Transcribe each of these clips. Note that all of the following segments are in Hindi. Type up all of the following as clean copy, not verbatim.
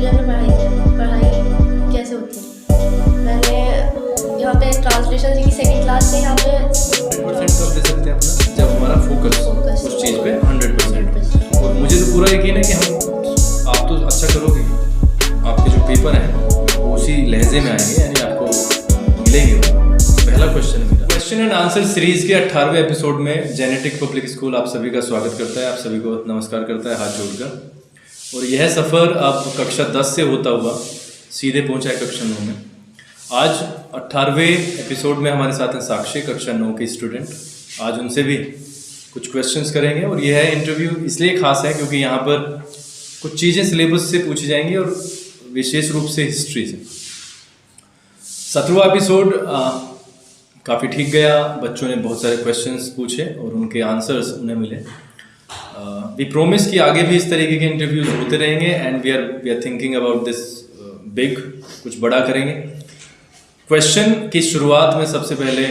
रियल में पढ़ाई कैसे होती है। मैंने यहाँ पे ट्रांसलेशन सीखी सेकंड क्लास से। यहाँ पे 100% कब दे सकते हैं अपना, जब हमारा फोकस उस चीज़ पे 100%। और मुझे तो पूरा यकीन है कि आप तो अच्छा करोगे, आपके जो पेपर हैं वो उसी लहजे में आएंगे, यानी आपको मिलेंगे। पहला क्वेश्चन है मेरा। क्वेश्चन एंड आंसर सीरीज के 18वें एपिसोड में जेनेटिक पब्लिक स्कूल आप सभी का स्वागत करता है, आप सभी को नमस्कार करता है हाथ जोड़कर। और यह सफ़र अब कक्षा 10 से होता हुआ सीधे पहुंचा है कक्षा 9 में। आज 18वें एपिसोड में हमारे साथ हैं साक्षी, कक्षा 9 की स्टूडेंट। आज उनसे भी कुछ क्वेश्चंस करेंगे और यह इंटरव्यू इसलिए खास है क्योंकि यहाँ पर कुछ चीज़ें सिलेबस से पूछी जाएंगी और विशेष रूप से हिस्ट्री से। 17वां एपिसोड काफ़ी ठीक गया, बच्चों ने बहुत सारे क्वेश्चंस पूछे और उनके आंसर्स उन्हें मिले। वी प्रोमिस कि आगे भी इस तरीके के इंटरव्यूज होते रहेंगे and we are thinking about this big, कुछ बड़ा करेंगे। क्वेश्चन की शुरुआत में सबसे पहले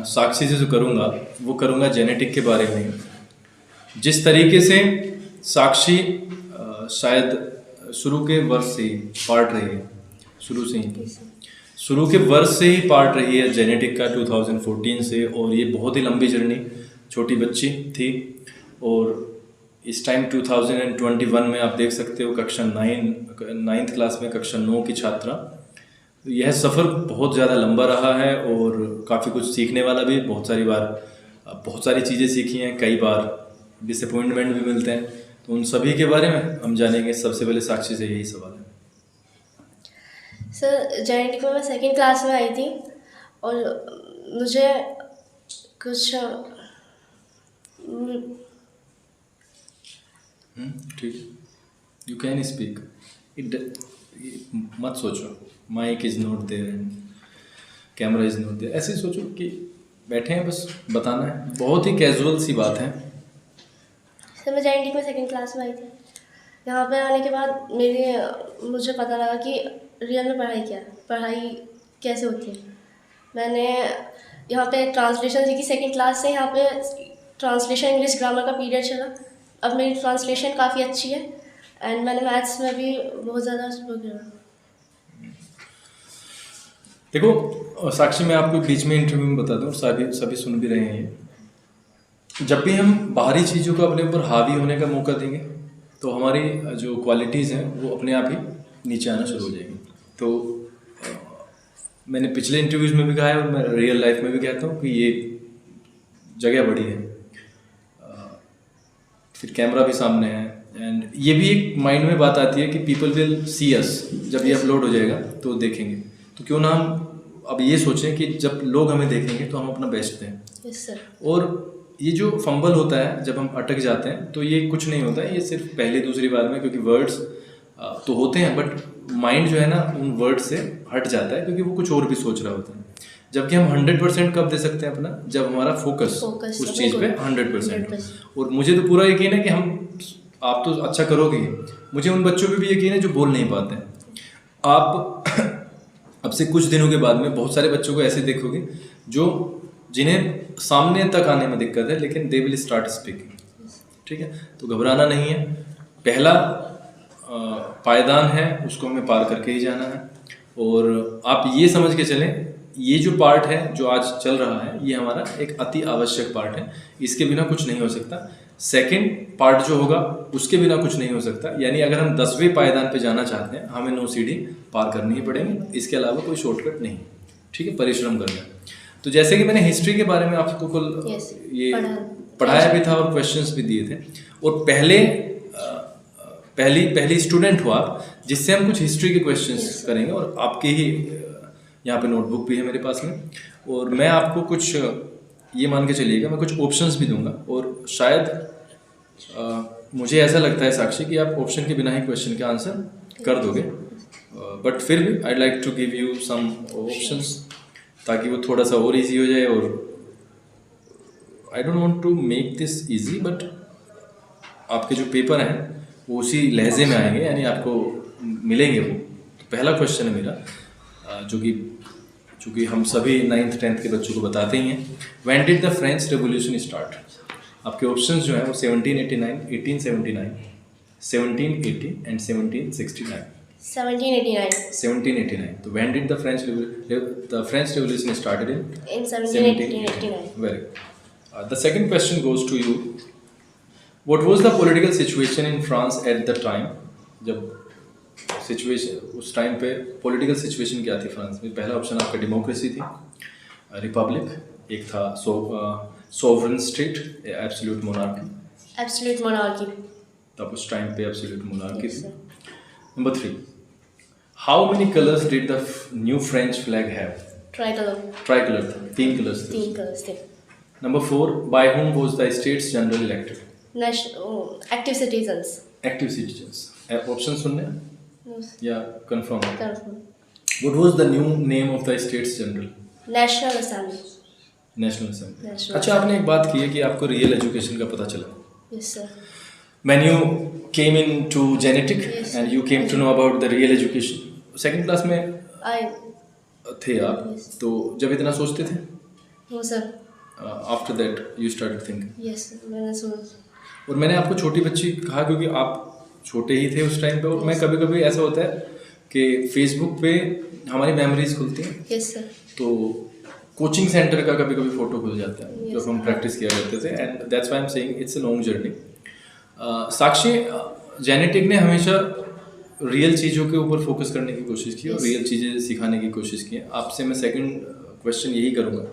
साक्षी से जो करूँगा वो करूँगा जेनेटिक के बारे में। जिस तरीके से साक्षी शायद शुरू के वर्ष से ही पार्ट रही है, शुरू के वर्ष से ही पार्ट रही है जेनेटिक का 2014 से, और ये बहुत ही लंबी जर्नी, छोटी बच्ची थी और इस टाइम 2021 में आप देख सकते हो कक्षा 9th क्लास में कक्षा 9 की छात्रा। यह सफ़र बहुत ज़्यादा लंबा रहा है और काफ़ी कुछ सीखने वाला भी। बहुत सारी चीज़ें सीखी हैं, कई बार डिसअपॉइंटमेंट भी मिलते हैं, तो उन सभी के बारे में हम जानेंगे। सबसे पहले साक्षी से यही सवाल है। सर, जेनेटिक में मैं सेकंड क्लास में आई थी और मुझे कुछ ठीक, यू कैन स्पीक इट, मत सोचो mic is not there and camera is not there, ऐसे सोचो कि बैठे हैं, बस बताना है, बहुत ही कैजुअल सी बात है। सर, मैं जेनेटिक में सेकंड क्लास में आई थी। यहाँ पे आने के बाद मुझे पता लगा कि रियल में पढ़ाई कैसे होती है। मैंने यहाँ पे ट्रांसलेशन सीखी सेकंड क्लास से। यहाँ पे ट्रांसलेशन इंग्लिश ग्रामर का पीरियड चला। अब मेरी ट्रांसलेशन काफ़ी अच्छी है एंड मैंने मैथ्स में भी बहुत ज़्यादा वो किया। देखो साक्षी, मैं आपको बीच में इंटरव्यू में बता दूँ, सभी सुन भी रहे हैं ये। जब भी हम बाहरी चीज़ों को अपने ऊपर हावी होने का मौका देंगे तो हमारी जो क्वालिटीज़ हैं वो अपने आप ही नीचे आना शुरू हो जाएंगी। तो मैंने पिछले इंटरव्यूज़ में भी कहा है और मैं रियल लाइफ में भी कहता हूँ कि ये जगह बड़ी है, फिर कैमरा भी सामने है एंड ये भी एक माइंड में बात आती है कि पीपल विल सी अस। जब ये अपलोड हो जाएगा तो देखेंगे, तो क्यों ना हम अब ये सोचें कि जब लोग हमें देखेंगे तो हम अपना बेस्ट दें। Yes sir. और ये जो फंबल होता है, जब हम अटक जाते हैं, तो ये कुछ नहीं होता है, ये सिर्फ पहली दूसरी बार में, क्योंकि वर्ड्स तो होते हैं बट माइंड जो है ना उन वर्ड से हट जाता है क्योंकि वो कुछ और भी सोच रहा होता है। जबकि हम 100% कब दे सकते हैं अपना, जब हमारा फोकस उस चीज़ पे 100%। और मुझे तो पूरा यकीन है कि आप तो अच्छा करोगे। मुझे उन बच्चों पे भी यकीन है जो बोल नहीं पाते हैं। आप अब से कुछ दिनों के बाद में बहुत सारे बच्चों को ऐसे देखोगे जिन्हें सामने तक आने में दिक्कत है, लेकिन दे विल स्टार्ट स्पीकिंग। ठीक है, तो घबराना नहीं है। पहला पायदान है, उसको हमें पार करके ही जाना है। और आप ये समझ के चलें, ये जो पार्ट है जो आज चल रहा है, ये हमारा एक अति आवश्यक पार्ट है, इसके बिना कुछ नहीं हो सकता। सेकंड पार्ट जो होगा उसके बिना कुछ नहीं हो सकता। यानी अगर हम 10वें पायदान पे जाना चाहते हैं, हमें 9 सीढ़ी पार करनी ही पड़ेंगी, इसके अलावा कोई शॉर्टकट नहीं। ठीक है, परिश्रम करना। तो जैसे कि मैंने हिस्ट्री के बारे में आपको कुल ये पढ़ाया भी था और क्वेश्चंस भी दिए थे, और पहली स्टूडेंट हो आप जिससे हम कुछ हिस्ट्री के क्वेश्चंस करेंगे। और आपके ही यहाँ पे नोटबुक भी है मेरे पास में, और मैं आपको कुछ ये मान के चलिएगा, मैं कुछ ऑप्शंस भी दूंगा। और शायद मुझे ऐसा लगता है साक्षी कि आप ऑप्शन के बिना ही क्वेश्चन के आंसर कर दोगे, बट फिर भी I like to give you some options ताकि वो थोड़ा सा और इजी हो जाए। और I don't want to make this easy, but आपके जो पेपर हैं वो उसी लहजे में आएंगे, यानी आपको मिलेंगे वो। तो पहला क्वेश्चन है मेरा, जो कि हम सभी 9th 10th के बच्चों को बताते ही हैं। When did the French revolution start? आपके ऑप्शंस जो हैं वो 1789, 1879, 1780 and 1769। 1789. 1789. So when did the French Revolution started in? In 1789. Very good. The second question goes to you. What was the political situation in France at the time? जब सिचुएशन उस टाइम पे पॉलिटिकल सिचुएशन क्या थी फ्रांस में? पहला ऑप्शन आपका डेमोक्रेसी थी, रिपब्लिक, एक था sovereign state, absolute monarchy. Absolute monarchy. तब उस टाइम पे एब्सोल्यूट मोनार्की Yes, थी. sir. Number 3. How many colors did the new French flag have? Tricolor. Tricolor था, 3 कलर्स थे. 3 colors थे. Number 4. By whom was the States General elected? Active citizens. Active citizens. Option सुनने हैं? Yes. या confirm? Confirm. What was the new name of the States General? National Assembly. National Assembly. National अच्छा, आपने एक बात की है कि आपको रियल एजुकेशन का पता चला. Yes, sir. When you came into genetic Yes. and you came to know about the real education, second class में I. थे आप, Yes. तो जब इतना सोचते थे, No, sir. after that you started thinking. Yes, मैंने सुना. और मैंने आपको छोटी बच्ची कहा क्योंकि आप छोटे ही थे उस टाइम पे, और मैं कभी कभी ऐसा होता है कि फेसबुक पे हमारी मेमोरीज खुलती हैं, Yes, sir. तो कोचिंग सेंटर का कभी कभी फोटो खुल जाता है Yes. जब हम प्रैक्टिस किया करते थे, and that's why I am saying it's a long journey. Sakshi, genetic ने हमेशा रियल चीज़ों के ऊपर फोकस करने की कोशिश की और Yes. रियल चीज़ें सिखाने की कोशिश की है. आपसे मैं सेकंड क्वेश्चन यही करूँगा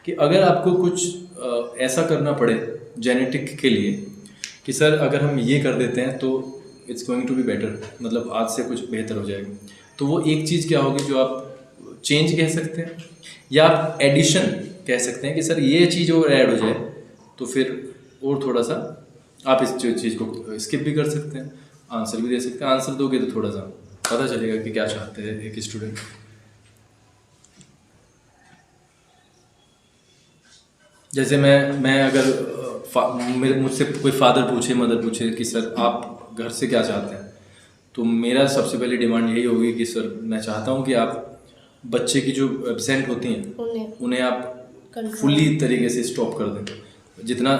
कि अगर आपको कुछ ऐसा करना पड़े जेनेटिक के लिए कि सर अगर हम ये कर देते हैं तो it's going to be better, मतलब आज से कुछ बेहतर हो जाएगा, तो वो एक चीज़ क्या होगी जो आप चेंज कह सकते हैं या आप एडिशन कह सकते हैं कि सर ये चीज़ और ऐड हो जाए तो फिर और थोड़ा सा आप इस चीज़ को स्किप भी कर सकते हैं, आंसर भी दे सकते हैं. आंसर दोगे तो थोड़ा सा पता चलेगा कि क्या चाहते हैं एक स्टूडेंट. जैसे मैं अगर मुझसे कोई फादर पूछे, मदर पूछे कि सर आप घर से क्या चाहते हैं, तो मेरा सबसे पहले डिमांड यही होगी कि सर मैं चाहता हूँ कि आप बच्चे की जो एब्सेंट होती हैं उन्हें आप फुल्ली तरीके से स्टॉप कर दें. जितना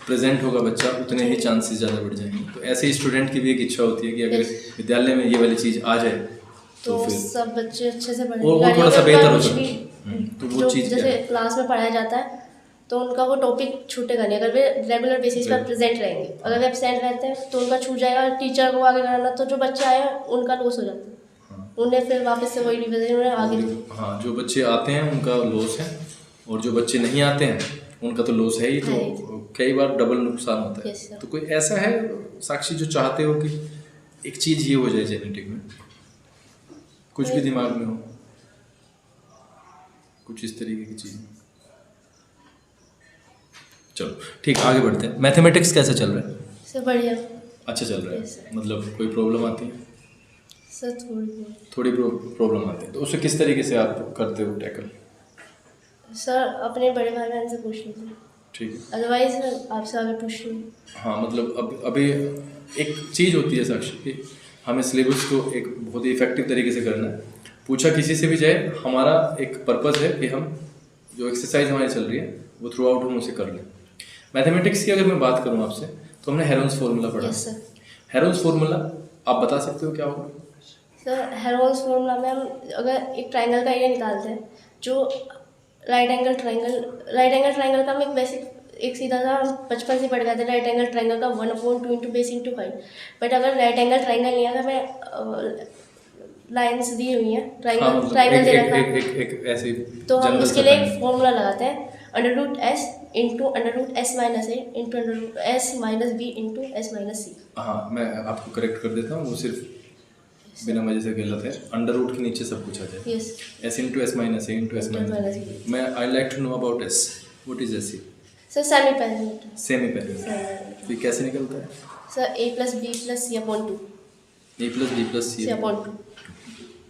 प्रेजेंट होगा बच्चा उतने ही चांसेस ज़्यादा बढ़ जाएंगे. तो ऐसे स्टूडेंट की भी एक इच्छा होती है कि अगर विद्यालय में ये वाली चीज़ आ जाए तो फिर सब बच्चे अच्छे से पढ़ेंगे. वो थोड़ा सा बेहतर हो सकता है. है. तो वो चीज़ जैसे क्लास में पढ़ाया जाता है तो उनका वो टॉपिक छूटेगा नहीं अगर वे रेगुलर बेसिस पर प्रेजेंट रहेंगे. अगर वे एब्सेंट रहते हैं तो उनका छूट जाएगा. टीचर को आगे कराना तो जो बच्चे आए हैं उनका लॉस हो जाता है. उन्हें फिर वापस से वही रिविजन उन्हें आगे. हाँ, जो बच्चे आते हैं उनका लॉस है और जो बच्चे नहीं आते हैं उनका तो लॉस है ही. तो कई बार डबल नुकसान होता है. Yes, sir. तो कोई ऐसा है साक्षी जो चाहते हो कि एक चीज़ ये हो जाए जेनेटिक में, कुछ भी दिमाग में हो, कुछ इस तरीके की चीज़? चलो ठीक, आगे बढ़ते हैं. मैथमेटिक्स कैसा चल रहा है? सर बढ़िया. अच्छा चल रहा है. Yes, sir. मतलब कोई प्रॉब्लम आती है? सर थोड़ी प्रॉब्लम आती है, तो उसे किस तरीके से आप करते हो टैकल? सर अपने बड़े भाई बहन से पूछ लीजिए. ठीक है. अदरवाइज आपसे आगे पूछ लूँ. हाँ, मतलब अभी एक चीज़ होती है साक्षी कि हमें सिलेबस को एक बहुत ही इफेक्टिव तरीके से करना है. पूछा किसी से भी जाए, हमारा एक पर्पज़ है कि हम जो एक्सरसाइज हमारी चल रही है वो थ्रू आउट हम उसे कर लें. मैथमेटिक्स की अगर मैं बात करूँ आपसे तो हमने हेरोन्स फार्मूला पढ़ा. Yes sir. हेरोन्स फार्मूला आप बता सकते हो क्या होगा? सर हेरोन्स फार्मूला में हम अगर एक ट्राइंगल का एरिया निकालते हैं, जो राइट एंगल ट्राइंगल का हम एक बेसिक एक सीधा सा हम बचपन से पढ़ गए थे. राइट एंगल ट्राइंगल का 1/2 इंटू बेस इंटू 5. बट अगर राइट एंगल ट्राइंगल नहीं है, हमें लाइन्स दी हुई हैं, ट्राइंगल दे रखा है, एक ऐसी तो हम जनरल उसके लिए सा एक फॉर्मूला लगाते हैं √s into √s minus a into √s minus b into s minus c. हाँ, मैं आपको करेक्ट कर देता हूँ, वो सिर्फ बिना वजह से गलत है. अंडर रूट के नीचे सब कुछ आ जाए. Yes. s into s minus a into s minus b. मैं I like to know about s. What is s? Sir semi perimeter. Semi perimeter. तो ये कैसे निकलता है? Sir a plus b plus c upon 2. a plus b plus c c upon 2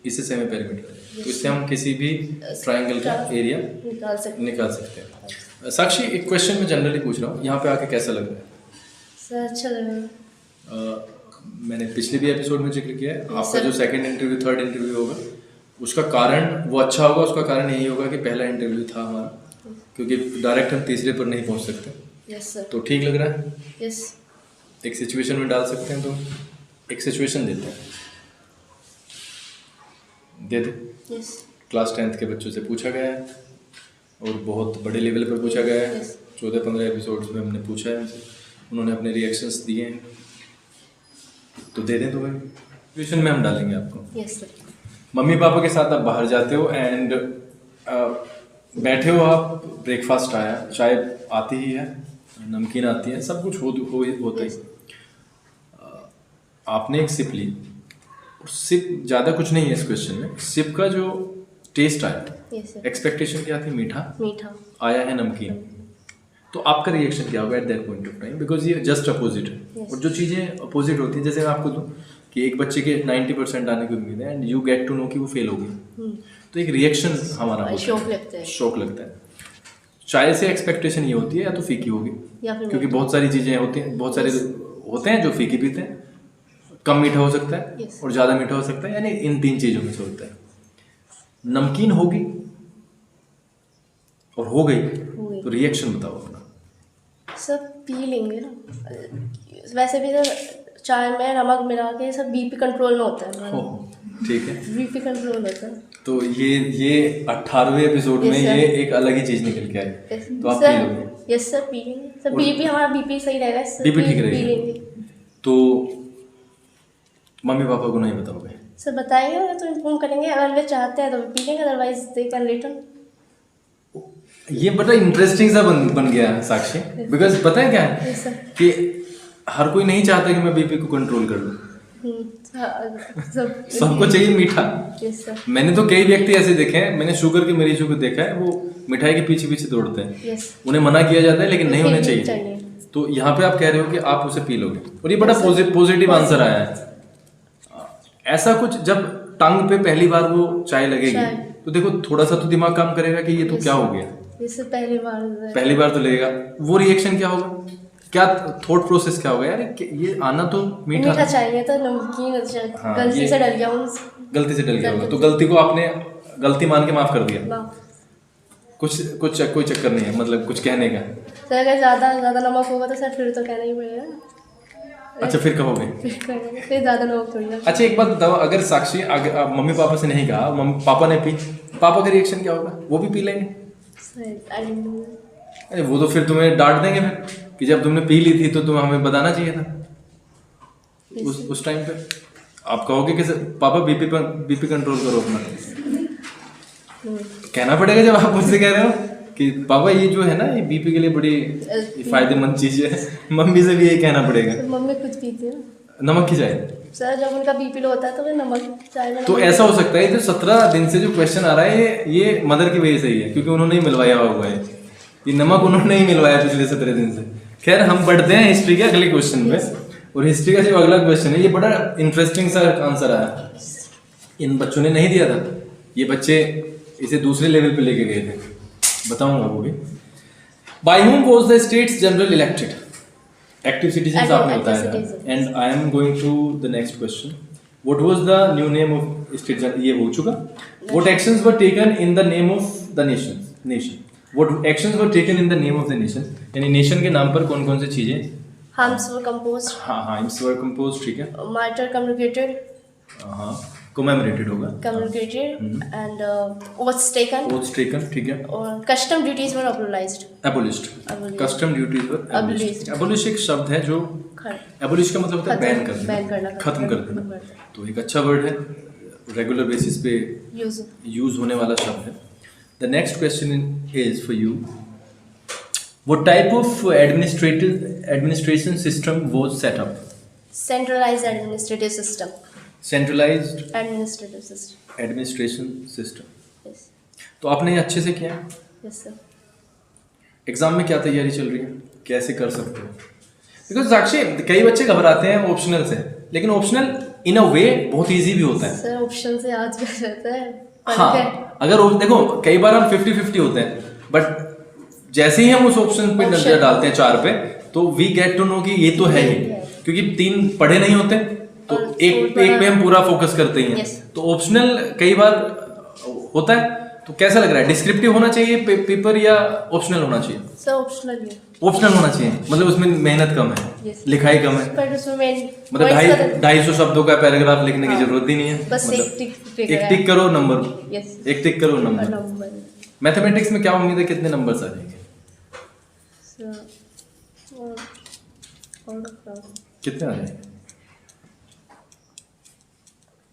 इससे सेमी पैरामीटर है. तो इससे हम किसी भी ट्राइंगल का एरिया निकाल सकते हैं. साक्षी, एक क्वेश्चन मैं जनरली पूछ रहा हूँ, यहाँ पे आके कैसा लग रहा है? सर अच्छा लग रहा है. मैंने पिछले भी एपिसोड में जिक्र किया है, आपका जो सेकंड इंटरव्यू थर्ड इंटरव्यू होगा उसका कारण वो अच्छा होगा. उसका कारण यही होगा कि पहला इंटरव्यू था हमारा, क्योंकि डायरेक्ट हम तीसरे पर नहीं पहुँच सकते. Yes sir. तो ठीक लग रहा है? यस. एक सिचुएशन में डाल सकते हैं, तो एक सिचुएशन देते हैं. दे दे। यस क्लास 10th के बच्चों से पूछा गया है और बहुत बड़े लेवल पर पूछा गया है। Yes. 14-15 एपिसोड्स में हमने पूछा है उनसे, उन्होंने अपने रिएक्शंस दिए हैं, तो दे दें तुम्हें। ट्यूशन में हम डालेंगे आपको। Yes sir. मम्मी पापा के साथ आप बाहर जाते हो एंड बैठे हो आप, ब्रेकफास्ट आया, चाय आती ही है, नमकीन आती है, सब कुछ होता ही। आपने एक सिप ली, सिप ज़्यादा कुछ नहीं है इस क्वेश्चन में, सिप का जो टेस्ट आया, यस सर। एक्सपेक्टेशन क्या थी, मीठा, मीठा आया है नमकीन, तो आपका रिएक्शन क्या होगा at that point of time, because ये जस्ट अपोजिट है। Yes. और जो चीज़ें अपोजिट होती हैं, जैसे मैं आपको दूँ कि एक बच्चे के 90% आने की उम्मीद है and you get to know कि वो फेल हो गई, तो एक रिएक्शन हमारा होता शौक लगता है। शौक लगता है। चाय से एक्सपेक्टेशन ये होती है या तो फीकी होगी, या फिर क्योंकि बहुत सारी चीज़ें होती हैं, बहुत सारे होते हैं जो फीकी पीते हैं, कम मीठा हो सकता है Yes. और ज़्यादा मीठा हो सकता है, यानी इन 3 चीज़ों में से होता है। नमकीन होगी और हो गई, तो रिएक्शन बताओ अपना। सब पी लेंगे ना, वैसे भी सर चाय में नमक मिला के सब बीपी कंट्रोल में होता है। हो ठीक है, बीपी कंट्रोल होता है। तो ये 18वें एपिसोड में Yes, sir. ये एक अलग ही चीज़ निकल के आई, तो आप पी लोगे। यस सर, पी लेंगे सर। बीपी हमारा बीपी सही रहेगा इससे, बीपी ठीक पी रहेगा। लेंगे तो मम्मी पापा को नहीं बताओगे? सर, बताएंगे अगर तो इन्फॉर्म करेंगे, अगर वे चाहते हैं तो पी लेंगे, अदरवाइज दे कैन रिटर्न। ये बड़ा इंटरेस्टिंग सा बन गया है साक्षी, बिकॉज पता है क्या है यस सर। कि हर कोई नहीं चाहता कि मैं बीपी को कंट्रोल कर लूँ, सबको चाहिए मीठा। Yes sir. मैंने तो कई व्यक्ति ऐसे देखे हैं, मैंने शुगर के मरीजों को देखा है, वो मिठाई के पीछे पीछे दौड़ते हैं, यस। उन्हें मना किया जाता है लेकिन नहीं फिर होने भी चाहिए। तो यहाँ पे आप कह रहे हो कि आप उसे पी लोगे, और ये बड़ा पॉजिटिव आंसर आया है। ऐसा कुछ जब टंग पे पहली बार वो चाय लगेगी चाय। तो देखो थोड़ा सा तो दिमाग काम करेगा कि ये तो क्या हो गया, जैसे पहली बार तो लगेगा, वो रिएक्शन क्या होगा, क्या थॉट प्रोसेस क्या होगा, यार ये आना तो मीठा मीठा चाहिए तो नमकीन हाँ, गलती ये- से डल गया हूँ। गलती से डल गया होगा, तो गलती को आपने गलती मान के माफ कर दिया, वाह। कोई चक्कर नहीं है, मतलब कुछ कहने का। सर अगर ज़्यादा नमक होगा तो सर फिर तो कहना ही पड़ेगा। अच्छा फिर कहोगे? फिर ज़्यादा नमक थोड़ी ना। अच्छा एक बात बताओ, अगर साक्षी मम्मी पापा से नहीं कहा, मम्मी पापा ने पी, पापा का रिएक्शन क्या होगा, वो भी पी लेंगे? Sir I don't know. अरे वो तो फिर तुम्हें डांट देंगे फिर कि जब तुमने पी ली थी तो तुम्हें हमें बताना चाहिए था उस टाइम पे। आप कहोगे कि पापा बीपी कंट्रोल करो अपना, कहना पड़ेगा जब आप मुझसे कह रहे हो कि पापा ये जो है ना, ये बीपी के लिए बड़ी फायदेमंद चीज है, मम्मी से भी यही कहना पड़ेगा। तो मम्मी खुद पीती है ना नमक की चाय सर, जब उनका बीपी लो होता है तो वे नमक चाय में तो ऐसा हो सकता है, जो 17 दिन से जो क्वेश्चन आ रहा है ये मदर की वजह से ही है, क्योंकि उन्होंने ही मिलवाया हुआ है ये नमक, उन्होंने ही मिलवाया पिछले 17 दिन से। खैर हम बढ़ते हैं हिस्ट्री के अगले क्वेश्चन में, और हिस्ट्री का जो अगला क्वेश्चन है ये बड़ा इंटरेस्टिंग सा आंसर आया, इन बच्चों ने नहीं दिया था, ये बच्चे इसे दूसरे लेवल पे लेके गए थे, बताऊंगा वो भी। By whom was the states general elected? Active citizen आपने बताया था, and I am going to the next question, what was the new name of state? ये हो चुका। What actions were taken in the name of the nation? What actions were taken in the name of the nation, यानी नेशन के नाम पर कौन कौन सी चीजें? हम्स वर कंपोज्ड, हाँ हाइम्स वर कंपोज्ड, ठीक है। मार्टर कम्युनिकेटेड, हाँ कमेमोरेटेड होगा, communicated and oaths taken, oaths taken, ठीक है। और कस्टम ड्यूटीज वर अबोलिश्ड, एबोलिश्ड, कस्टम ड्यूटीज वर एबोलिश्ड। एबोलिश एक शब्द है जो, एबोलिश का मतलब होता है बैन करना, खत्म कर देना, तो एक अच्छा वर्ड है, रेगुलर बेसिस पे यूज होने वाला शब्द है। The next question is for you, what type of administration system was set up? Centralised administrative system, centralised administrative system, administration system. Yes तो आपने ये अच्छे से किया, यस सर। एग्जाम में क्या तैयारी चल रही है, कैसे कर सकते हो? बिकॉज साक्षी कई बच्चे घबराते हैं ऑप्शनल से, लेकिन ऑप्शनल इन अ वे बहुत इजी भी होता है सर ऑप्शन से आज भी रहता है। हाँ, अगर देखो कई बार हम 50-50 होते हैं, बट जैसे ही हम उस ऑप्शन पे नजर डालते हैं 4 पे, तो वी गेट टू नो कि ये तो है ही, क्योंकि 3 पढ़े नहीं होते तो एक पे हम पूरा फोकस करते ही हैं। तो ऑप्शनल कई बार होता है, तो कैसा लग रहा है, डिस्क्रिप्टिव होना चाहिए पेपर या ऑप्शनल होना चाहिए? सर ऑप्शनल है। ऑप्शनल होना चाहिए, मतलब उसमें मेहनत कम है, Yes. लिखाई कम है, पर उसमें मेन मतलब 250 शब्दों का पैराग्राफ लिखने की हाँ। जरूरत ही नहीं है, बस मतलब एक एक टिक करो नंबर, यस एक टिक करो नंबर। नंबर मैथमेटिक्स में क्या उम्मीद है, कितने नंबर्स आ जाएंगे? सर और कितने आ जाएंगे?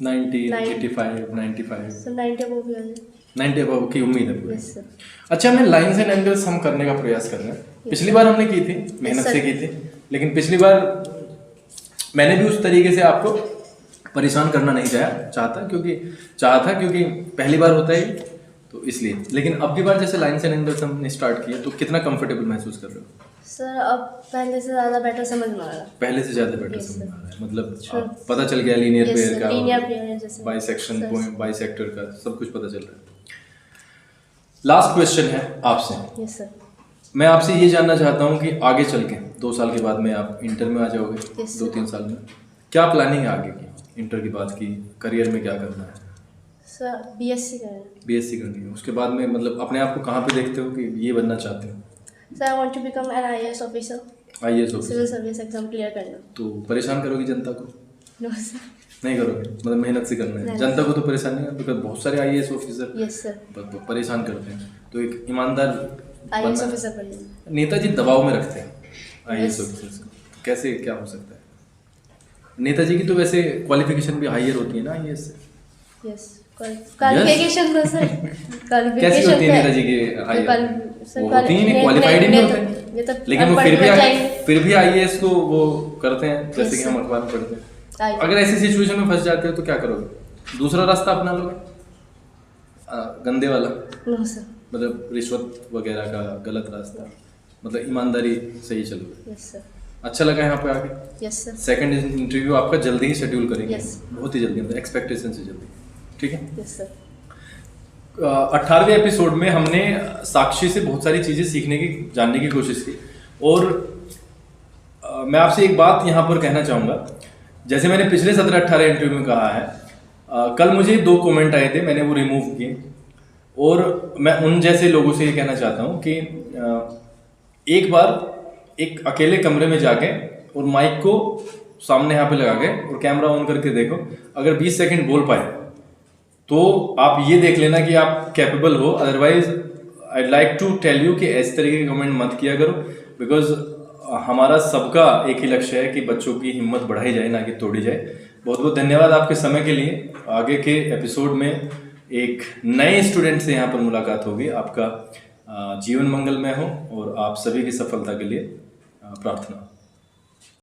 90, 85, 95, सर 90 अबव भी आ जाए। 90 अबव की उम्मीद है पूरी। Yes sir. अच्छा, हमें लाइन्स एंड एंगल्स हम करने का प्रयास कर रहे हैं। पिछली बार हमने की थी, मेहनत Yes, से sir. की थी, लेकिन पिछली बार मैंने भी उस तरीके से आपको परेशान करना नहीं चाहता क्योंकि पहली बार होता है तो इसलिए। लेकिन अब की बार जैसे लाइन्स एंड एंगल्स हमने स्टार्ट किया तो कितना कंफर्टेबल महसूस कर रहे हो? सर अब पहले से ज़्यादा बेटर समझ में आ रहा है। पहले से ज़्यादा बेटर Yes, समझ sir. में आ रहा है, मतलब Sure. पता चल गया लीनियर Yes, पेयर sir. का, Linear pair जैसे बाइसेक्शन Sir. पॉइंट, बाइसेक्टर का, सब कुछ पता चल रहा है। लास्ट क्वेश्चन है आपसे, यस सर। मैं आपसे ये जानना चाहता हूँ कि आगे चल के 2 साल के बाद में आप इंटर में आ जाओगे, Yes, sir. 2-3 साल में क्या प्लानिंग है आगे की, इंटर के बाद की करियर में क्या करना है? सर बीएससी करें। बीएससी करनी है, उसके बाद में मतलब अपने आप को कहाँ पे देखते हो कि ये बनना चाहते हो? Sir I want to become an IAS officer. IAS civil officer. Service exam clear करना। तो परेशान करोगी जनता को? No sir. नहीं करोगे, मतलब मेहनत से करना है। नहीं। जनता को तो परेशान नहीं है, बिकॉज बहुत सारे आईएएस ऑफिसर यस सर। परेशान करते हैं, तो एक ईमानदार आईएएस बनना- ऑफिसर बनना। नेताजी दबाव में रखते हैं आईएएस Yes. ऑफिसर्स को, कैसे क्या हो सकता है? नेताजी की तो वैसे क्वालिफिकेशन भी हायर होती है ना आईएएस से। यस क्वालिफिकेशन तो सर कैसी होती है नेताजी की हायर? वो होती ही नहीं, क्वालिफाइड ही नहीं होते, लेकिन वो फिर भी आईएएस को वो करते हैं, जैसे कि हम अखबार में पढ़ते हैं। अगर ऐसी सिचुएशन में फंस जाते हो तो क्या करोगे? दूसरा रास्ता अपना लोगे, गंदे वाला, नो सर। मतलब रिश्वत वगैरह का गलत रास्ता, मतलब ईमानदारी से ही चलोगे। Yes sir. अच्छा लगा यहाँ पे आके। Yes sir. सेकंड इंटरव्यू आपका जल्दी ही शेड्यूल करेंगे, Yes. बहुत ही जल्दी, मतलब एक्सपेक्टेशन से जल्दी, ठीक है? Yes sir. 18वें एपिसोड में हमने साक्षी से बहुत सारी चीज़ें सीखने की, जानने की कोशिश की, और मैं आपसे एक बात यहाँ पर कहना चाहूँगा। जैसे मैंने पिछले 17-18 इंटरव्यू में कहा है, कल मुझे 2 कमेंट आए थे, मैंने वो रिमूव किए, और मैं उन जैसे लोगों से ये कहना चाहता हूँ कि एक बार एक अकेले कमरे में जाके और माइक को सामने यहाँ पे लगा के और कैमरा ऑन करके देखो, अगर 20 सेकंड बोल पाए तो आप ये देख लेना कि आप कैपेबल हो। Otherwise I like to tell you कि इस तरीके के कमेंट मत किया करो, बिकॉज हमारा सबका एक ही लक्ष्य है कि बच्चों की हिम्मत बढ़ाई जाए, ना कि तोड़ी जाए। बहुत बहुत धन्यवाद आपके समय के लिए। आगे के एपिसोड में एक नए स्टूडेंट से यहाँ पर मुलाकात होगी। आपका जीवन मंगलमय हो और आप सभी की सफलता के लिए प्रार्थना।